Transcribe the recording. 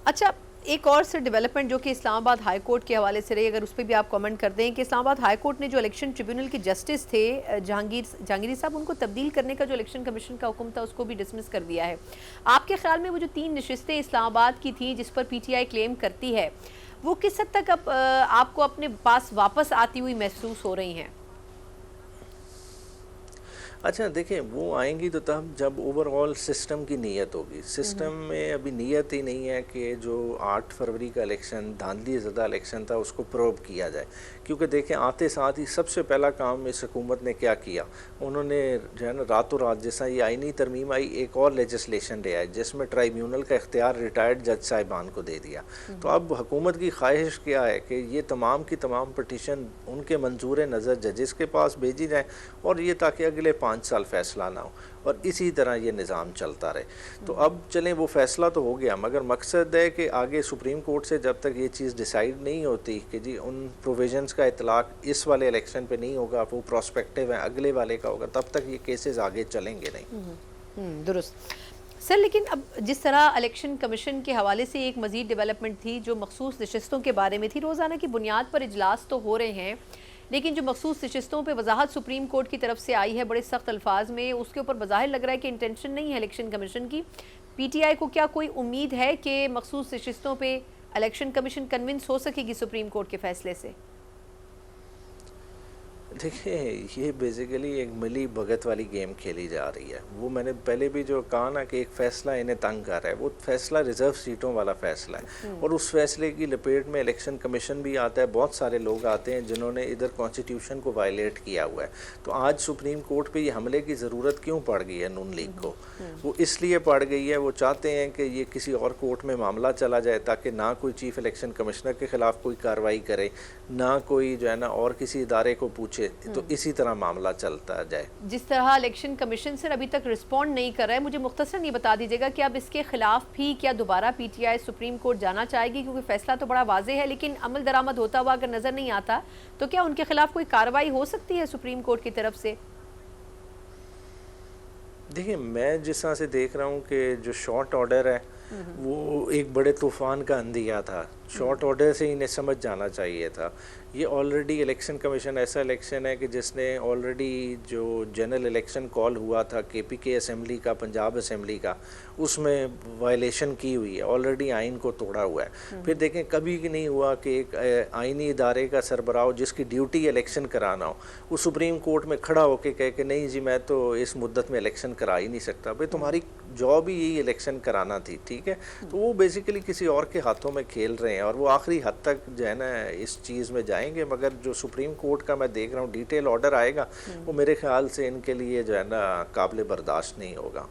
अच्छा, एक और सर डेवलपमेंट जो कि इस्लामाबाद हाई कोर्ट के हवाले से रही, अगर उस पे भी आप कमेंट कर दें कि इस्लामाबाद हाई कोर्ट ने जो इलेक्शन ट्रिब्यूनल के जस्टिस थे जहांगीरी साहब, उनको तब्दील करने का जो इलेक्शन कमीशन का हुक्म था उसको भी डिसमिस कर दिया है। आपके ख्याल में वो जो 3 नशिस्तें इस्लामाबाद की थी जिस पर पीटीआई क्लेम करती है, वो किस हद तक अब आपको अपने पास वापस आती हुई महसूस हो रही हैं? अच्छा देखिए, वो आएंगी तो तब जब ओवरऑल सिस्टम की नीयत होगी। सिस्टम में अभी नीयत ही नहीं है कि जो 8 फरवरी का इलेक्शन धांधली ज़दा इलेक्शन था उसको प्रोब किया जाए। क्योंकि देखें, आते साथ ही सबसे पहला काम इस हुकूमत ने क्या किया, उन्होंने जो है ना रातों रात, जैसा ये आईनी तरमीम आई, एक और लेजिस्लेशन ले आए जिसमें ट्राइब्यूनल का इख्तियार रिटायर्ड जज साहिबान को दे दिया। तो अब हुकूमत की ख्वाहिश क्या है कि ये तमाम की तमाम पटिशन उनके मंजूर नज़र जजेस के पास भेजी जाए, और ये ताकि अगले 5 साल फैसला ना हो और इसी तरह ये निज़ाम चलता रहे। तो अब चलें, वो फैसला तो हो गया, मगर मकसद है कि आगे सुप्रीम कोर्ट से जब तक ये चीज़ डिसाइड नहीं होती कि जी उन प्रोविजंस का इतलाक़ इस वाले इलेक्शन पे नहीं होगा, वो प्रोस्पेक्टिव है अगले वाले का होगा, तब तक ये केसेस आगे चलेंगे नहीं। दुरुस्त सर। लेकिन अब जिस तरह इलेक्शन कमीशन के हवाले से एक मज़ीद डेवलपमेंट थी जो मखसूस नशिस्तों के बारे में थी, रोज़ाना की बुनियाद पर इजलास तो हो रहे हैं, लेकिन जो मखसूस नशिस्तों पे वजाहत सुप्रीम कोर्ट की तरफ से आई है बड़े सख्त अल्फाज में, उसके ऊपर बज़ाहिर लग रहा है कि इंटेंशन नहीं है इलेक्शन कमीशन की। पीटीआई को क्या कोई उम्मीद है कि मखसूस नशिस्तों पे इलेक्शन कमीशन कन्विंस हो सकेगी सुप्रीम कोर्ट के फैसले से? देखिए, ये बेसिकली एक मिली भगत वाली गेम खेली जा रही है। वो मैंने पहले भी जो कहा ना कि एक फ़ैसला इन्हें तंग कर रहा है, वो फ़ैसला रिज़र्व सीटों वाला फ़ैसला है, और उस फैसले की लपेट में इलेक्शन कमीशन भी आता है। बहुत सारे लोग आते हैं जिन्होंने इधर कॉन्स्टिट्यूशन को वायलेट किया हुआ है। तो आज सुप्रीम कोर्ट पे ये हमले की ज़रूरत क्यों पड़ गई है नून लीग को? वो इसलिए पड़ गई है, वो चाहते हैं कि ये किसी और कोर्ट में मामला चला जाए ताकि ना कोई चीफ़ इलेक्शन कमिश्नर के ख़िलाफ़ कोई कार्रवाई करे, ना कोई जो है ना और किसी इदारे को पूछे, तो इसी तरह मामला चलता जाए। जिस तरह इलेक्शन कमीशन सर अभी तक रिस्पॉन्ड नहीं कर रहा है, मुझे मुख्तसरन ये बता दीजिएगा कि अब इसके खिलाफ भी क्या दोबारा पीटीआई सुप्रीम कोर्ट जाना चाहेगी? क्योंकि फैसला तो बड़ा वाजे है, लेकिन अमल दरामद होता हुआ अगर नजर नहीं आता तो क्या उनके खिलाफ कोई कार्रवाई हो सकती है सुप्रीम कोर्ट की तरफ से? देखिए, मैं जिस तरह से देख रहा हूँ कि जो शॉर्ट ऑर्डर है वो एक बड़े तूफ़ान का अंदिया था। शॉर्ट ऑर्डर से इन्हें समझ जाना चाहिए था। ये ऑलरेडी इलेक्शन कमीशन ऐसा इलेक्शन है कि जिसने ऑलरेडी जो जनरल इलेक्शन कॉल हुआ था केपीके असेंबली का, पंजाब असेंबली का, उसमें वायलेशन की हुई है, ऑलरेडी आइन को तोड़ा हुआ है। फिर देखें, कभी भी नहीं हुआ कि एक आइनी इदारे का सरबराह जिसकी ड्यूटी इलेक्शन कराना हो, वो सुप्रीम कोर्ट में खड़ा होकर कहे कि नहीं जी मैं तो इस मुद्दत में इलेक्शन करा ही नहीं सकता। भाई, तुम्हारी जॉब ही यही इलेक्शन कराना थी, ठीक है? तो वो बेसिकली किसी और के हाथों में खेल रहे हैं और वो आखिरी हद तक जो है ना इस चीज़ में जाएंगे। मगर जो सुप्रीम कोर्ट का मैं देख रहा हूँ डिटेल ऑर्डर आएगा, वो मेरे ख्याल से इनके लिए जो है ना काबिल बर्दाश्त नहीं होगा।